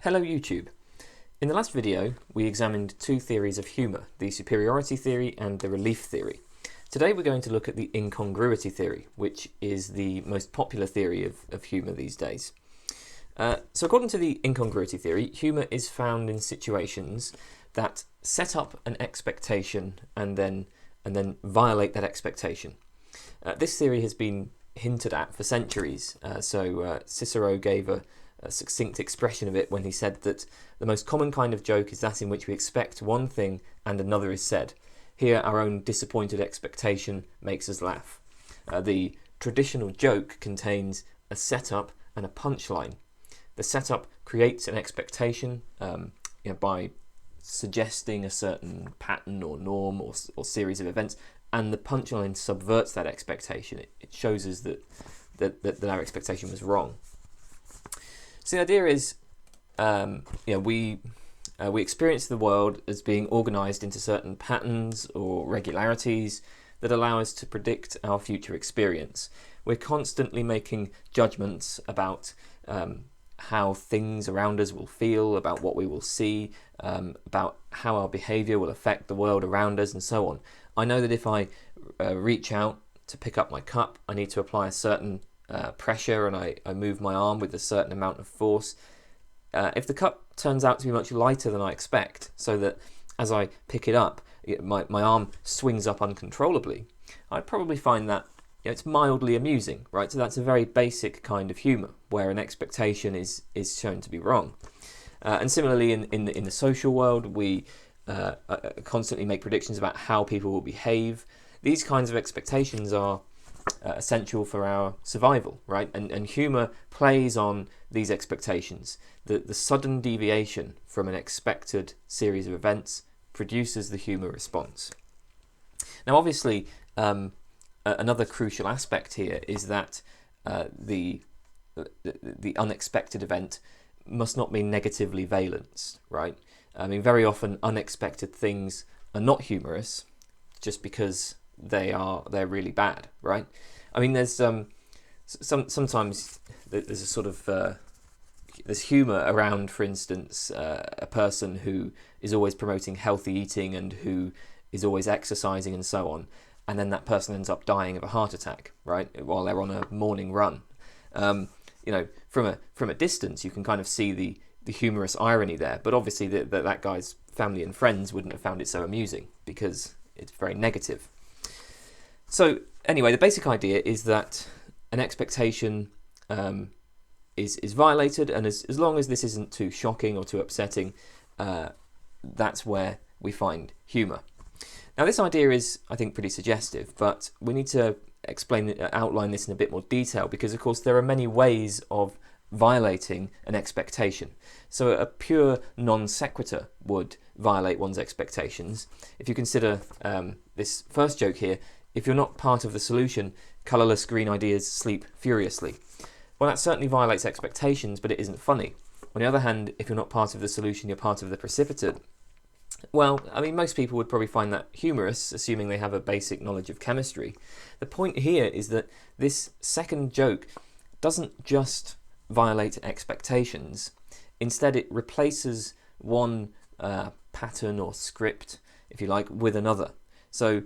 Hello YouTube. In the last video we examined two theories of humour, the superiority theory and the relief theory. Today we're going to look at the incongruity theory, which is the most popular theory of humour these days. So according to the incongruity theory, humour is found in situations that set up an expectation and then violate that expectation. This theory has been hinted at for centuries, Cicero gave a succinct expression of it when he said that the most common kind of joke is that in which we expect one thing and another is said. Here our own disappointed expectation makes us laugh. The traditional joke contains a setup and a punchline. The setup creates an expectation by suggesting a certain pattern or norm or series of events, and the punchline subverts that expectation. It shows us that our expectation was wrong. So the idea is, we experience the world as being organised into certain patterns or regularities that allow us to predict our future experience. We're constantly making judgments about how things around us will feel, about what we will see, about how our behaviour will affect the world around us, and so on. I know that if I reach out to pick up my cup, I need to apply a certain pressure, and I move my arm with a certain amount of force. If the cup turns out to be much lighter than I expect, so that as I pick it up, my arm swings up uncontrollably, I'd probably find that it's mildly amusing, right? So that's a very basic kind of humour, where an expectation is shown to be wrong. And similarly, in the social world, we constantly make predictions about how people will behave. These kinds of expectations are essential for our survival, right? And humour plays on these expectations. The sudden deviation from an expected series of events produces the humour response. Now, obviously, another crucial aspect here is that the unexpected event must not be negatively valenced, right? I mean, very often unexpected things are not humorous just because they're really bad, right? I mean, there's sometimes there's a sort of there's humour around, for instance, a person who is always promoting healthy eating and who is always exercising and so on, and then that person ends up dying of a heart attack, right, while they're on a morning run. From a distance, you can kind of see the humorous irony there, but obviously that guy's family and friends wouldn't have found it so amusing because it's very negative. So anyway, the basic idea is that an expectation is violated, and as long as this isn't too shocking or too upsetting, that's where we find humour. Now, this idea is, I think, pretty suggestive, but we need to outline this in a bit more detail, because, of course, there are many ways of violating an expectation. So a pure non sequitur would violate one's expectations. If you consider this first joke here, if you're not part of the solution, colourless green ideas sleep furiously. Well, that certainly violates expectations, but it isn't funny. On the other hand, if you're not part of the solution, you're part of the precipitate. Well, I mean, most people would probably find that humorous, assuming they have a basic knowledge of chemistry. The point here is that this second joke doesn't just violate expectations. Instead, it replaces one pattern or script, if you like, with another. So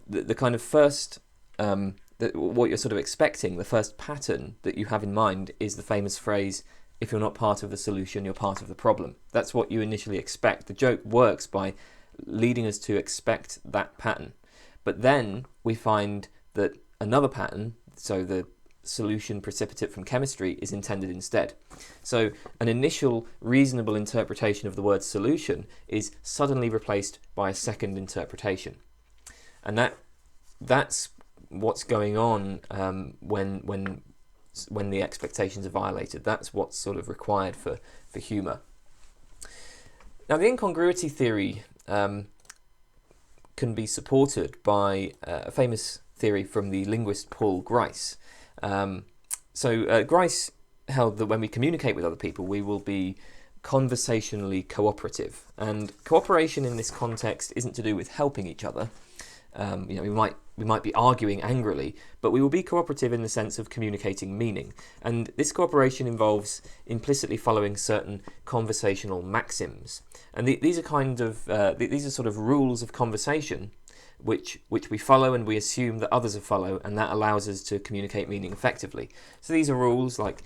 the kind of first, what you're sort of expecting, the first pattern that you have in mind is the famous phrase, if you're not part of the solution, you're part of the problem. That's what you initially expect. The joke works by leading us to expect that pattern. But then we find that another pattern, so the solution precipitate from chemistry, is intended instead. So an initial reasonable interpretation of the word solution is suddenly replaced by a second interpretation. And that's what's going on when the expectations are violated. That's what's sort of required for humour. Now, the incongruity theory can be supported by a famous theory from the linguist Paul Grice. Grice held that when we communicate with other people, we will be conversationally cooperative. And cooperation in this context isn't to do with helping each other. We might might be arguing angrily, but we will be cooperative in the sense of communicating meaning. And this cooperation involves implicitly following certain conversational maxims. And these are these are sort of rules of conversation which we follow and we assume that others will follow, and that allows us to communicate meaning effectively. So these are rules like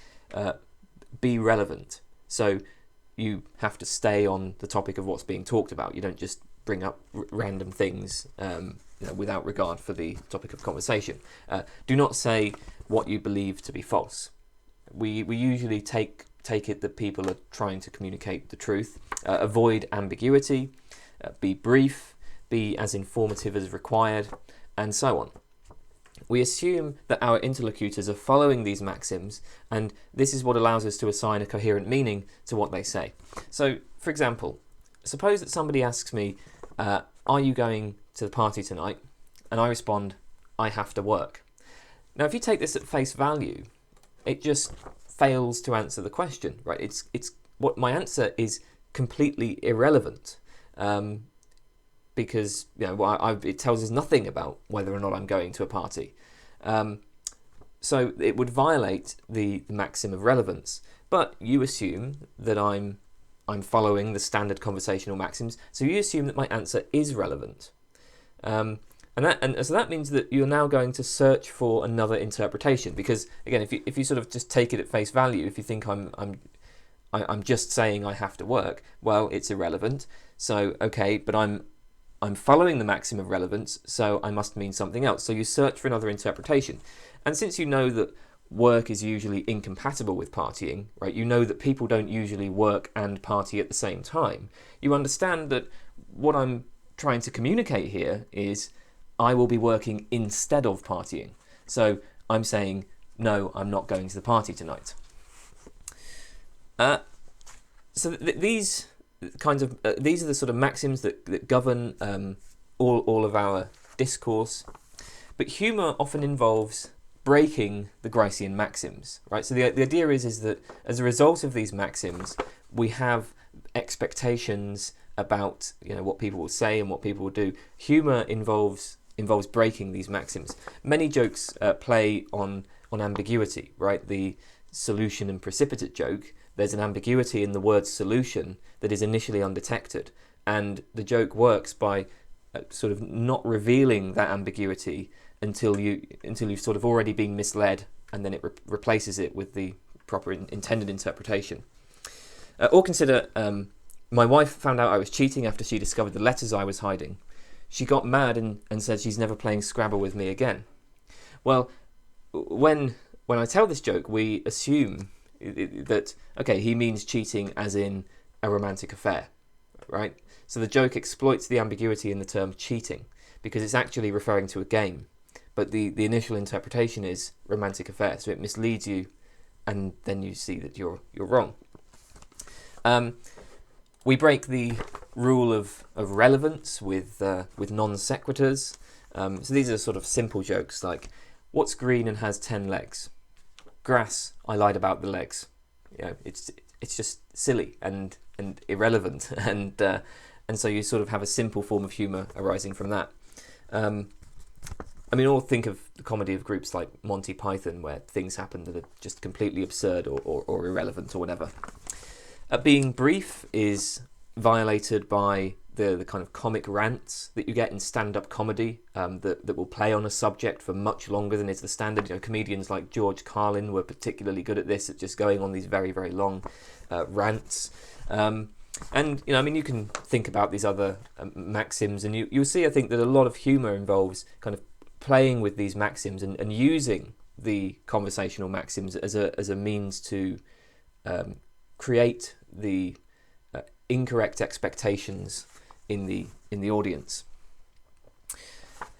be relevant. So you have to stay on the topic of what's being talked about. You don't just bring up random things without regard for the topic of conversation. Do not say what you believe to be false. We usually take it that people are trying to communicate the truth. Avoid ambiguity. Be brief. Be as informative as required, and so on. We assume that our interlocutors are following these maxims, and this is what allows us to assign a coherent meaning to what they say. So, for example, suppose that somebody asks me, are you going to the party tonight? And I respond, I have to work. Now, if you take this at face value, it just fails to answer the question, right? It's what my answer is completely irrelevant. Because it tells us nothing about whether or not I'm going to a party. So it would violate the maxim of relevance. But you assume that I'm following the standard conversational maxims, so you assume that my answer is relevant. So that means that you're now going to search for another interpretation, because again, if you sort of just take it at face value, if you think I'm just saying I have to work, well, it's irrelevant. So okay, but I'm following the maxim of relevance, so I must mean something else. So you search for another interpretation. And since you know that work is usually incompatible with partying, right? You know that people don't usually work and party at the same time. You understand that what I'm trying to communicate here is I will be working instead of partying. So I'm saying, no, I'm not going to the party tonight. These are the sort of maxims that govern all of our discourse. But humour often involves breaking the Gricean maxims, right? So the idea is that as a result of these maxims, we have expectations about what people will say and what people will do. Humour involves breaking these maxims. Many jokes play on ambiguity, right? The solution and precipitate joke. There's an ambiguity in the word solution that is initially undetected, and the joke works by sort of not revealing that ambiguity until you've sort of already been misled, and then it replaces it with the proper intended interpretation. Or consider, my wife found out I was cheating after she discovered the letters I was hiding. She got mad and said she's never playing Scrabble with me again. Well, when I tell this joke, we assume that, okay, he means cheating as in a romantic affair, right? So the joke exploits the ambiguity in the term cheating because it's actually referring to a game, but the initial interpretation is romantic affair, so it misleads you, and then you see that you're wrong. We break the rule of relevance with non sequiturs. So these are sort of simple jokes like, what's green and has 10 legs? Grass. I lied about the legs. It's just silly and irrelevant, and so you sort of have a simple form of humour arising from that. Or think of the comedy of groups like Monty Python, where things happen that are just completely absurd or irrelevant or whatever. Being brief is violated by the kind of comic rants that you get in stand-up comedy that will play on a subject for much longer than is the standard. Comedians like George Carlin were particularly good at this, at just going on these very, very long rants. You can think about these other maxims, and you'll see, I think, that a lot of humour involves kind of playing with these maxims and using the conversational maxims as a means to create the incorrect expectations in the audience.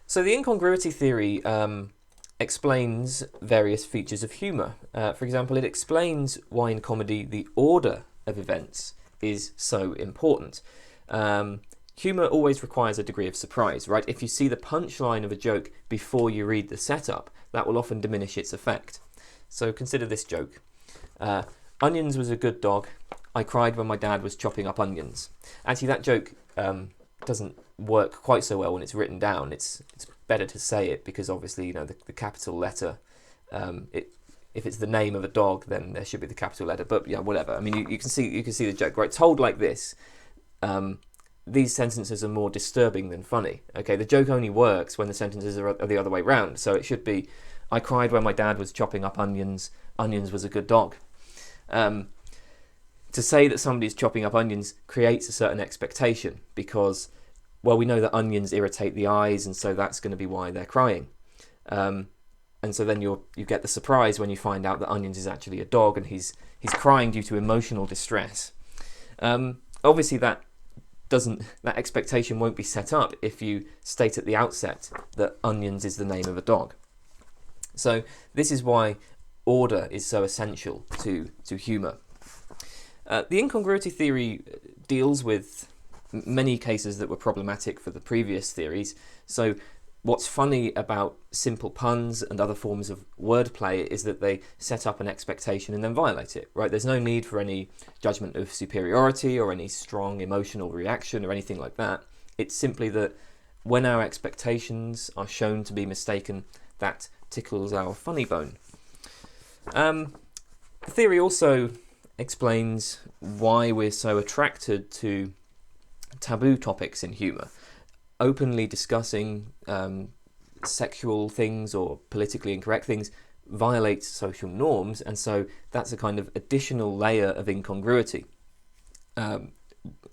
So the incongruity theory explains various features of humour. For example, it explains why in comedy the order of events is so important. Humour always requires a degree of surprise, right? If you see the punchline of a joke before you read the setup, that will often diminish its effect. So consider this joke. Onions was a good dog. I cried when my dad was chopping up onions. Actually, that joke doesn't work quite so well when it's written down. It's better to say it because obviously, the capital letter, if it's the name of a dog, then there should be the capital letter. But yeah, whatever. I mean, you can see the joke, right? Told like this, these sentences are more disturbing than funny. Okay, the joke only works when the sentences are the other way round. So it should be, I cried when my dad was chopping up onions. Onions was a good dog. To say that somebody's chopping up onions creates a certain expectation because, well, we know that onions irritate the eyes, and so that's going to be why they're crying. And so then you get the surprise when you find out that Onions is actually a dog and he's crying due to emotional distress. Obviously, that expectation won't be set up if you state at the outset that Onions is the name of a dog. So this is why order is so essential to humour. The incongruity theory deals with many cases that were problematic for the previous theories. So what's funny about simple puns and other forms of wordplay is that they set up an expectation and then violate it, right? There's no need for any judgment of superiority or any strong emotional reaction or anything like that. It's simply that when our expectations are shown to be mistaken, that tickles our funny bone. The theory also explains why we're so attracted to taboo topics in humour. Openly discussing sexual things or politically incorrect things violates social norms, and so that's a kind of additional layer of incongruity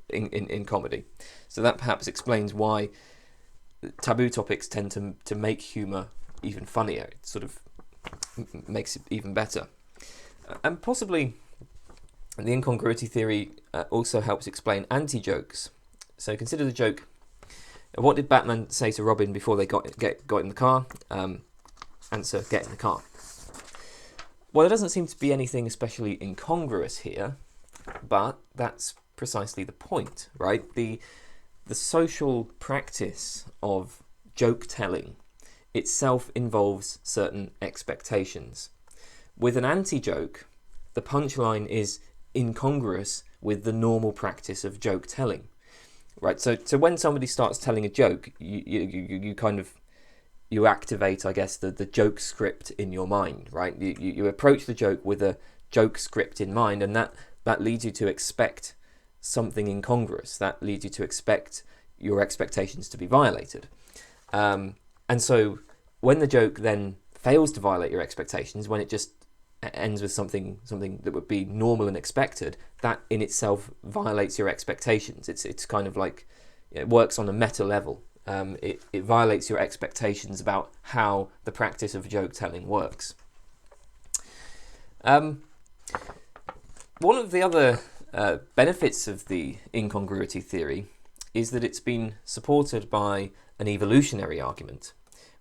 in comedy. So that perhaps explains why taboo topics tend to make humour even funnier. It sort of makes it even better. And possibly the incongruity theory also helps explain anti-jokes. So consider the joke, what did Batman say to Robin before they got in the car? Answer, get in the car. Well, there doesn't seem to be anything especially incongruous here, but that's precisely the point, right? The social practice of joke telling itself involves certain expectations. With an anti-joke, the punchline is incongruous with the normal practice of joke telling. Right, so when somebody starts telling a joke, you kind of activate, I guess, the joke script in your mind, right? You approach the joke with a joke script in mind, and that leads you to expect something incongruous. That leads you to expect your expectations to be violated. And so when the joke then fails to violate your expectations, when it just ends with something that would be normal and expected, that in itself violates your expectations. It's kind of like, it works on a meta level. It violates your expectations about how the practice of joke telling works. One of the other benefits of the incongruity theory is that it's been supported by an evolutionary argument,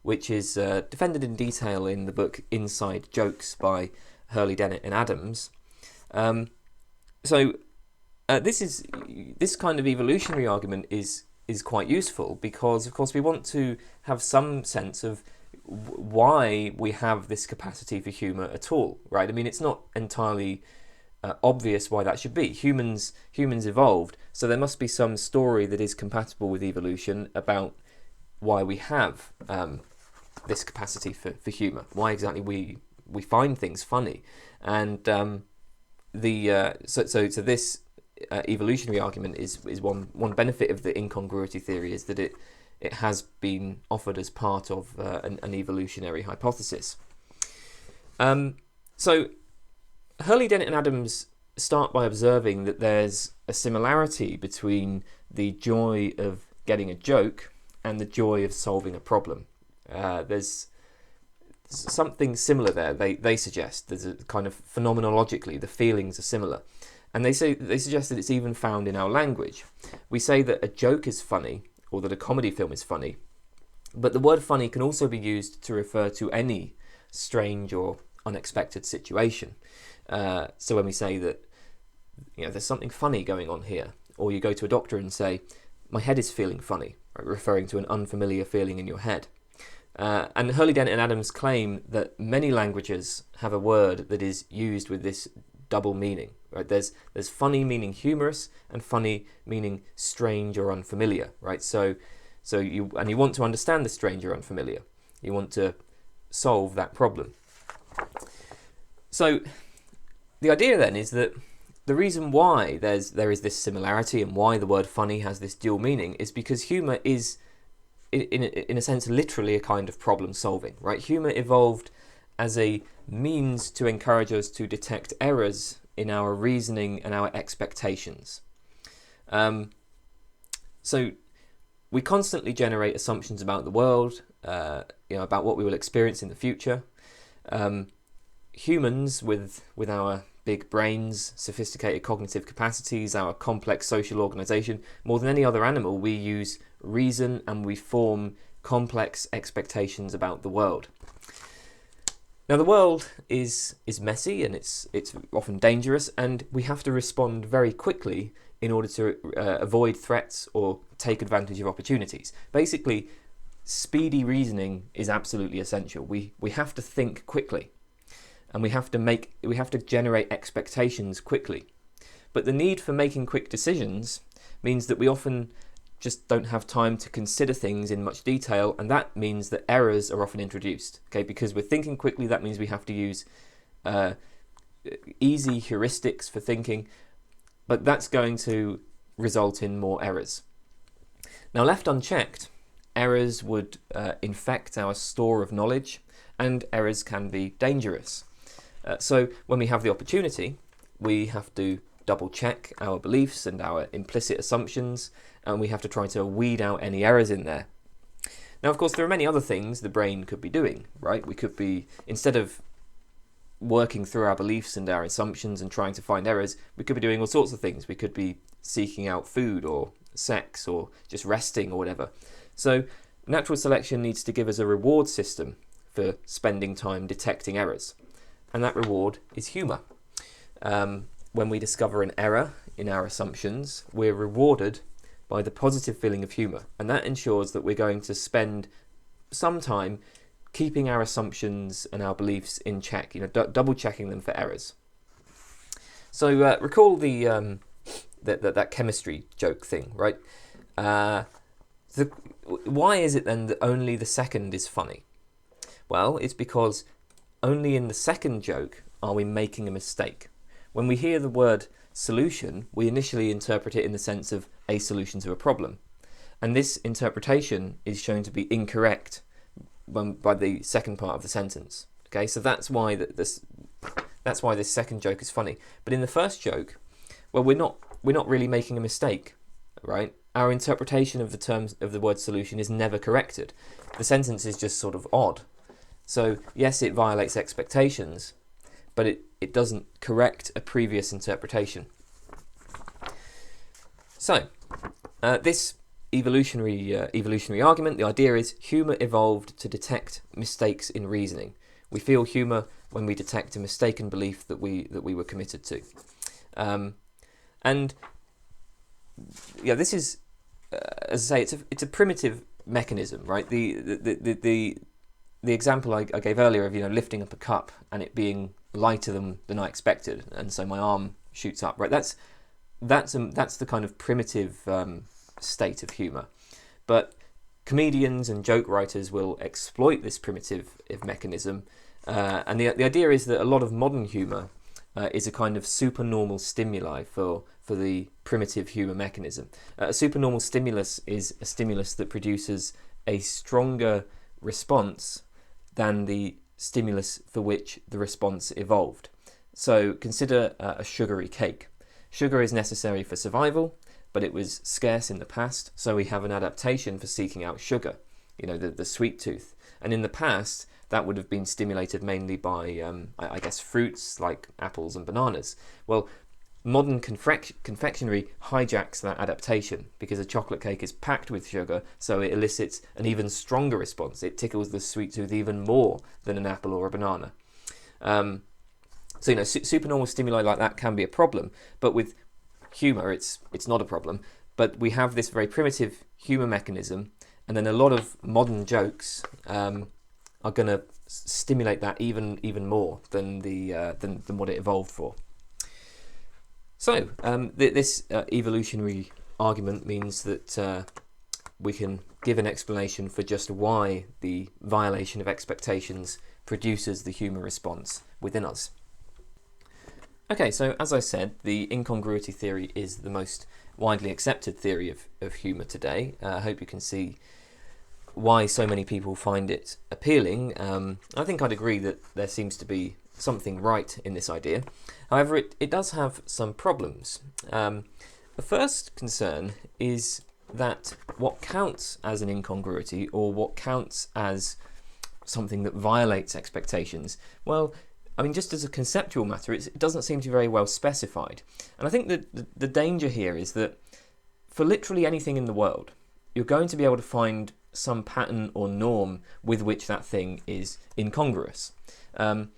which is defended in detail in the book Inside Jokes by Hurley, Dennett and Adams. This kind of evolutionary argument is quite useful because, of course, we want to have some sense of why we have this capacity for humour at all, right? I mean, it's not entirely obvious why that should be. Humans evolved, so there must be some story that is compatible with evolution about why we have this capacity for humour, why exactly we find things funny. And this evolutionary argument is one benefit of the incongruity theory, is that it has been offered as part of an evolutionary hypothesis. So Hurley, Dennett and Adams start by observing that there's a similarity between the joy of getting a joke and the joy of solving a problem. There's something similar there. They suggest there's a kind of phenomenologically the feelings are similar, and they suggest that it's even found in our language. We say that a joke is funny or that a comedy film is funny, but the word funny can also be used to refer to any strange or unexpected situation. So when we say that there's something funny going on here, or you go to a doctor and say my head is feeling funny, right, referring to an unfamiliar feeling in your head. And Hurley, Dennett and Adams claim that many languages have a word that is used with this double meaning. Right? There's funny meaning humorous and funny meaning strange or unfamiliar. Right? So So you want to understand the strange or unfamiliar. You want to solve that problem. So the idea then is that the reason why there is this similarity and why the word funny has this dual meaning is because humour is, in a sense, literally a kind of problem solving, right? Humour evolved as a means to encourage us to detect errors in our reasoning and our expectations. So we constantly generate assumptions about the world, about what we will experience in the future. Humans with our big brains, sophisticated cognitive capacities, our complex social organisation, more than any other animal, we use reason and we form complex expectations about the world. Now the world is messy and it's often dangerous, and we have to respond very quickly in order to avoid threats or take advantage of opportunities. Basically, speedy reasoning is absolutely essential. We have to think quickly, and we have to generate expectations quickly. But the need for making quick decisions means that we often just don't have time to consider things in much detail, and that means that errors are often introduced. Okay, because we're thinking quickly, that means we have to use easy heuristics for thinking, but that's going to result in more errors. Now, left unchecked, errors would infect our store of knowledge, and errors can be dangerous. So when we have the opportunity, we have to double check our beliefs and our implicit assumptions, and we have to try to weed out any errors in there. Now, of course, there are many other things the brain could be doing, right? We could be, instead of working through our beliefs and our assumptions and trying to find errors, we could be doing all sorts of things. We could be seeking out food or sex or just resting or whatever. So natural selection needs to give us a reward system for spending time detecting errors, and that reward is humour. When we discover an error in our assumptions, we're rewarded by the positive feeling of humour, and that ensures that we're going to spend some time keeping our assumptions and our beliefs in check, double checking them for errors. So recall that chemistry joke thing, right? Why is it then that only the second is funny? Well, it's because only in the second joke are we making a mistake. When we hear the word solution, we initially interpret it in the sense of a solution to a problem. And this interpretation is shown to be incorrect by the second part of the sentence. Okay, so that's why this second joke is funny. But in the first joke, well, we're not really making a mistake, right? Our interpretation of the terms of the word solution is never corrected. The sentence is just sort of odd. So yes, it violates expectations, but it doesn't correct a previous interpretation. So this evolutionary argument, the idea is humour evolved to detect mistakes in reasoning. We feel humour when we detect a mistaken belief that we were committed to. And yeah, this is, as I say, it's a primitive mechanism, right? The example I gave earlier of lifting up a cup and it being lighter than I expected, and so my arm shoots up, right? That's the kind of primitive state of humour. But comedians and joke writers will exploit this primitive mechanism, and the idea is that a lot of modern humour is a kind of supernormal stimuli for the primitive humour mechanism. A supernormal stimulus is a stimulus that produces a stronger response than the stimulus for which the response evolved. So consider a sugary cake. Sugar is necessary for survival, but it was scarce in the past, so we have an adaptation for seeking out sugar, the sweet tooth. And in the past, that would have been stimulated mainly by, I guess, fruits like apples and bananas. Well, modern confectionery hijacks that adaptation because a chocolate cake is packed with sugar, so it elicits an even stronger response. It tickles the sweet tooth even more than an apple or a banana. So supernormal stimuli like that can be a problem, but with humour, it's not a problem. But we have this very primitive humour mechanism, and then a lot of modern jokes are going to stimulate that even more than what it evolved for. So this evolutionary argument means that we can give an explanation for just why the violation of expectations produces the humour response within us. Okay, so as I said, the incongruity theory is the most widely accepted theory of humour today. I hope you can see why so many people find it appealing. I think I'd agree that there seems to be something right in this idea. However, it does have some problems. The first concern is that what counts as an incongruity, or what counts as something that violates expectations, well, I mean, just as a conceptual matter, it doesn't seem to be very well specified. And I think that the danger here is that for literally anything in the world, you're going to be able to find some pattern or norm with which that thing is incongruous. The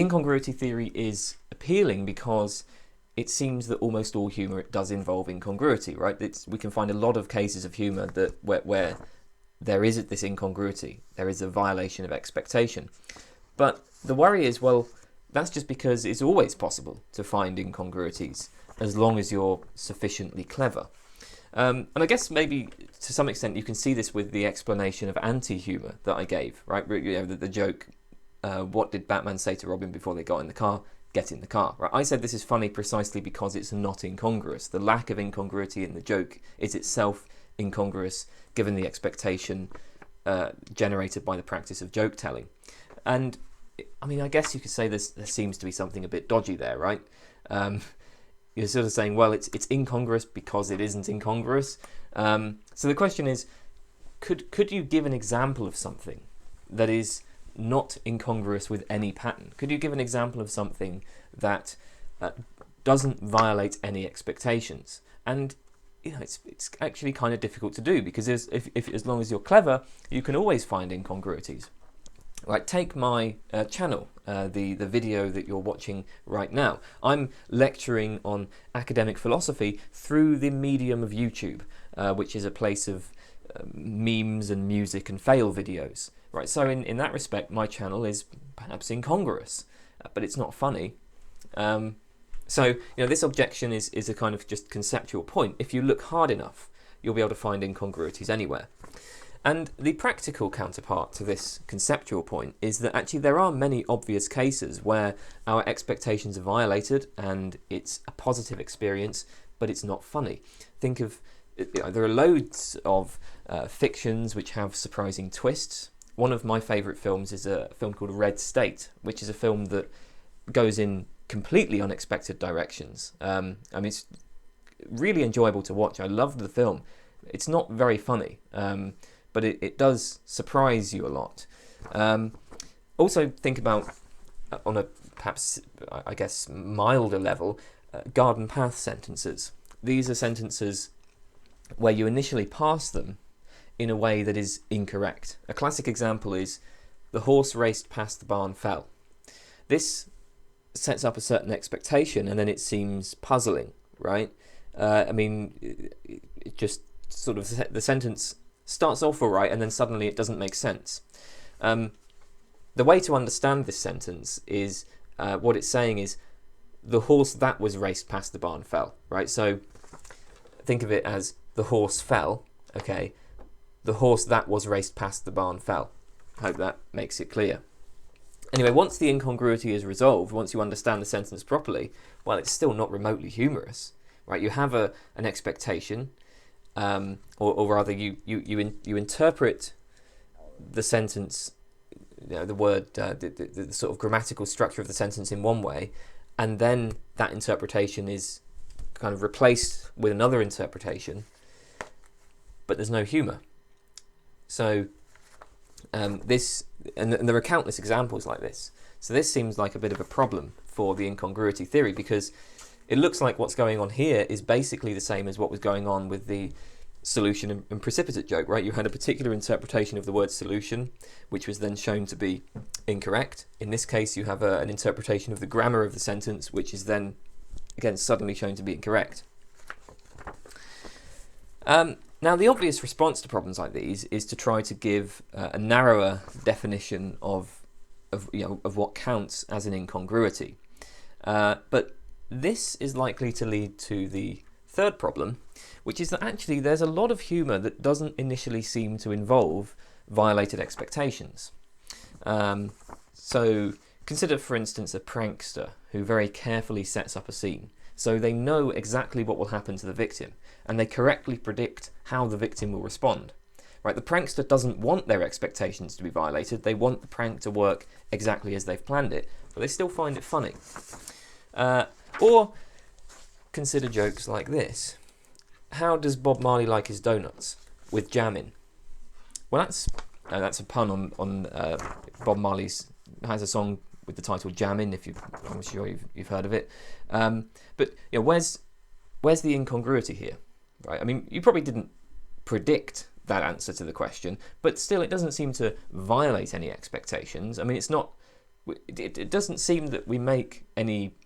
incongruity theory is appealing because it seems that almost all humour does involve incongruity, right? We can find a lot of cases of humour that where there is this incongruity, there is a violation of expectation. But the worry is, well, that's just because it's always possible to find incongruities as long as you're sufficiently clever. And I guess maybe to some extent you can see this with the explanation of anti-humour that I gave, right? You know, the joke, what did Batman say to Robin before they got in the car? Get in the car, right? I said this is funny precisely because it's not incongruous. The lack of incongruity in the joke is itself incongruous given the expectation generated by the practice of joke telling. And I mean, I guess you could say there seems to be something a bit dodgy there, right? You're sort of saying, well, it's incongruous because it isn't incongruous. So the question is, could you give an example of something that is not incongruous with any pattern? Could you give an example of something that doesn't violate any expectations? And you know, it's actually kind of difficult to do, because if as long as you're clever, you can always find incongruities. Right, take my channel, the video that you're watching right now. I'm lecturing on academic philosophy through the medium of YouTube, which is a place of memes and music and fail videos. Right, so in that respect, my channel is perhaps incongruous, but it's not funny. So you know, this objection is a kind of just conceptual point. If you look hard enough, you'll be able to find incongruities anywhere. And the practical counterpart to this conceptual point is that actually there are many obvious cases where our expectations are violated and it's a positive experience, but it's not funny. Think of, you know, there are loads of fictions which have surprising twists. One of my favourite films is a film called Red State, which is a film that goes in completely unexpected directions. I mean, it's really enjoyable to watch. I loved the film. It's not very funny. But it does surprise you a lot. Also think about, on a perhaps, I guess, milder level, garden path sentences. These are sentences where you initially pass them in a way that is incorrect. A classic example is, the horse raced past the barn fell. This sets up a certain expectation and then it seems puzzling, right? I mean, it just sort of, the sentence starts off all right and then suddenly it doesn't make sense. The way to understand this sentence is, what it's saying is, the horse that was raced past the barn fell, right? So think of it as, the horse fell, okay? The horse that was raced past the barn fell. I hope that makes it clear. Anyway, once the incongruity is resolved, once you understand the sentence properly, well, it's still not remotely humorous, right? You have an expectation, or rather, you interpret the sentence, you know, the word, the sort of grammatical structure of the sentence in one way, and then that interpretation is kind of replaced with another interpretation, but there's no humour. So this, and there are countless examples like this. So this seems like a bit of a problem for the incongruity theory, because it looks like what's going on here is basically the same as what was going on with the solution and precipitate joke, right? You had a particular interpretation of the word solution, which was then shown to be incorrect. In this case, you have an interpretation of the grammar of the sentence, which is then, again, suddenly shown to be incorrect. Now, the obvious response to problems like these is to try to give a narrower definition of what counts as an incongruity. But this is likely to lead to the third problem, which is that actually there's a lot of humour that doesn't initially seem to involve violated expectations. So consider, for instance, a prankster who very carefully sets up a scene. So they know exactly what will happen to the victim, and they correctly predict how the victim will respond. Right? The prankster doesn't want their expectations to be violated. They want the prank to work exactly as they've planned it, but they still find it funny. Or consider jokes like this. How does Bob Marley like his donuts? With jam in. Well, that's a pun on Bob Marley's has a song with the title Jammin', I'm sure you've heard of it. But where's the incongruity here? Right? I mean, you probably didn't predict that answer to the question, but still it doesn't seem to violate any expectations. I mean, it doesn't seem that we make any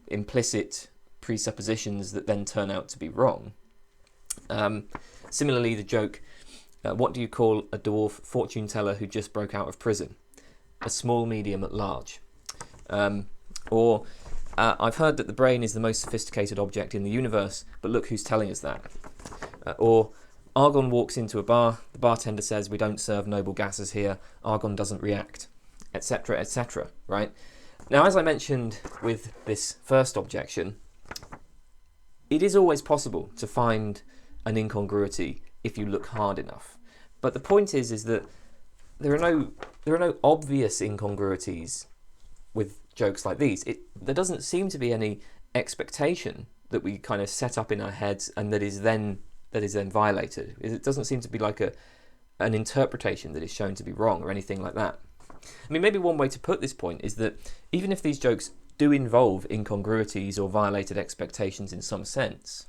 implicit presuppositions that then turn out to be wrong. Similarly, the joke, what do you call a dwarf fortune teller who just broke out of prison? A small medium at large. Or I've heard that the brain is the most sophisticated object in the universe, but look who's telling us that. Or Argon walks into a bar, the bartender says we don't serve noble gases here, Argon doesn't react, etc., etc., right? Now, as I mentioned with this first objection, it is always possible to find an incongruity if you look hard enough. But the point is that there are no obvious incongruities with jokes like these. There doesn't seem to be any expectation that we kind of set up in our heads and that is then violated. It doesn't seem to be like an interpretation that is shown to be wrong or anything like that. I mean, maybe one way to put this point is that even if these jokes do involve incongruities or violated expectations in some sense,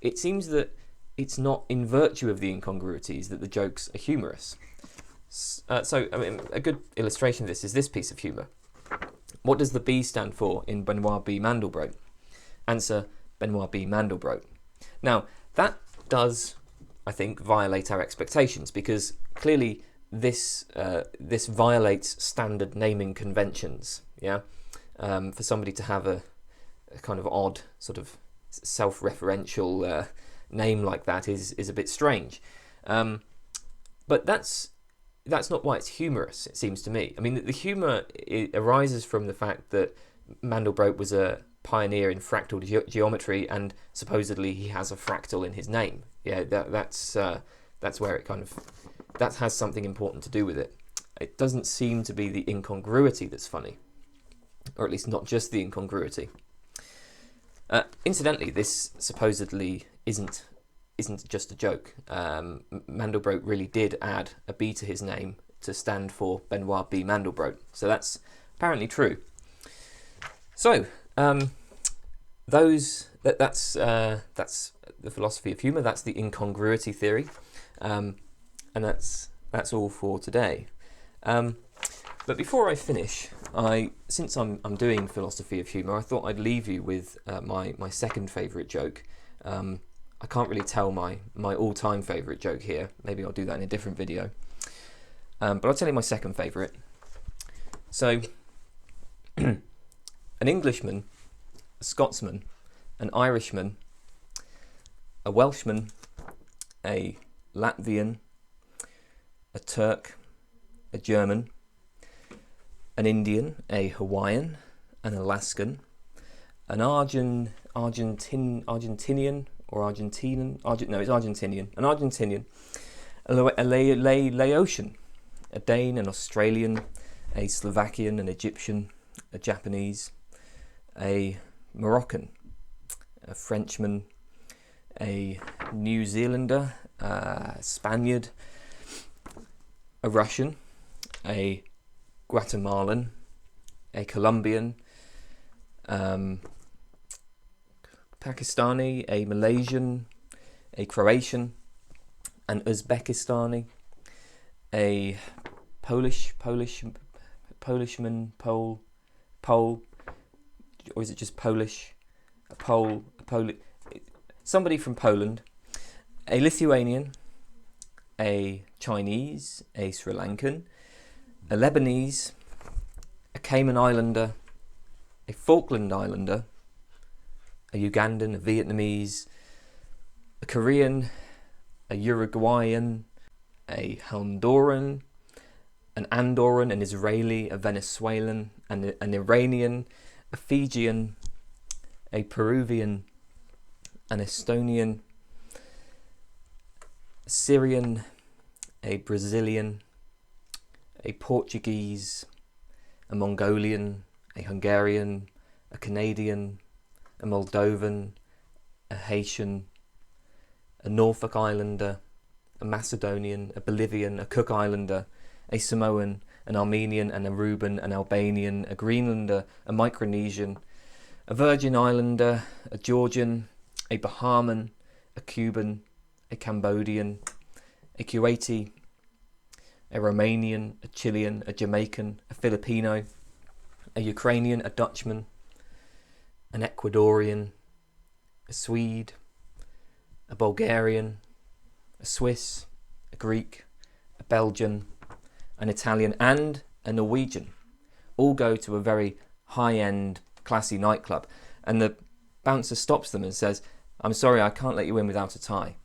it seems that it's not in virtue of the incongruities that the jokes are humorous. So, I mean, a good illustration of this is this piece of humour. What does the B stand for in Benoit B. Mandelbrot? Answer, Benoit B. Mandelbrot. Now, that does, I think, violate our expectations, because clearly this violates standard naming conventions. Yeah, for somebody to have a kind of odd sort of self-referential name like that is a bit strange. But that's not why it's humorous, it seems to me. I mean, the humour arises from the fact that Mandelbrot was a pioneer in fractal geometry, and supposedly he has a fractal in his name. Yeah, that's where it kind of, that has something important to do with it. It doesn't seem to be the incongruity that's funny, or at least not just the incongruity. Incidentally, this supposedly isn't just a joke. Mandelbrot really did add a B to his name to stand for Benoit B. Mandelbrot, so that's apparently true. So that's the philosophy of humour. That's the incongruity theory, and that's all for today. But before I finish, since I'm doing philosophy of humour, I thought I'd leave you with my second favourite joke. I can't really tell my all-time favourite joke here. Maybe I'll do that in a different video. But I'll tell you my second favourite. So, an Englishman, a Scotsman, an Irishman, a Welshman, a Latvian, a Turk, a German, an Indian, a Hawaiian, an Alaskan, an Argentinian, or Argentinian, no, it's Argentinian, an Argentinian, a Laotian, a Dane, an Australian, a Slovakian, an Egyptian, a Japanese, a Moroccan, a Frenchman, a New Zealander, a Spaniard, a Russian, a Guatemalan, a Colombian, Pakistani, a Malaysian, a Croatian, an Uzbekistani, a Polishman, Pole, or is it just Polish? A Pole, somebody from Poland, a Lithuanian, a Chinese, a Sri Lankan, a Lebanese, a Cayman Islander, a Falkland Islander, a Ugandan, a Vietnamese, a Korean, a Uruguayan, a Honduran, an Andorran, an Israeli, a Venezuelan, an Iranian, a Fijian, a Peruvian, an Estonian, a Syrian, a Brazilian, a Portuguese, a Mongolian, a Hungarian, a Canadian, a Moldovan, a Haitian, a Norfolk Islander, a Macedonian, a Bolivian, a Cook Islander, a Samoan, an Armenian, an Aruban, an Albanian, a Greenlander, a Micronesian, a Virgin Islander, a Georgian, a Bahamian, a Cuban, a Cambodian, a Kuwaiti, a Romanian, a Chilean, a Jamaican, a Filipino, a Ukrainian, a Dutchman, an Ecuadorian, a Swede, a Bulgarian, a Swiss, a Greek, a Belgian, an Italian and a Norwegian all go to a very high-end, classy nightclub, and the bouncer stops them and says, "I'm sorry, I can't let you in without a tie."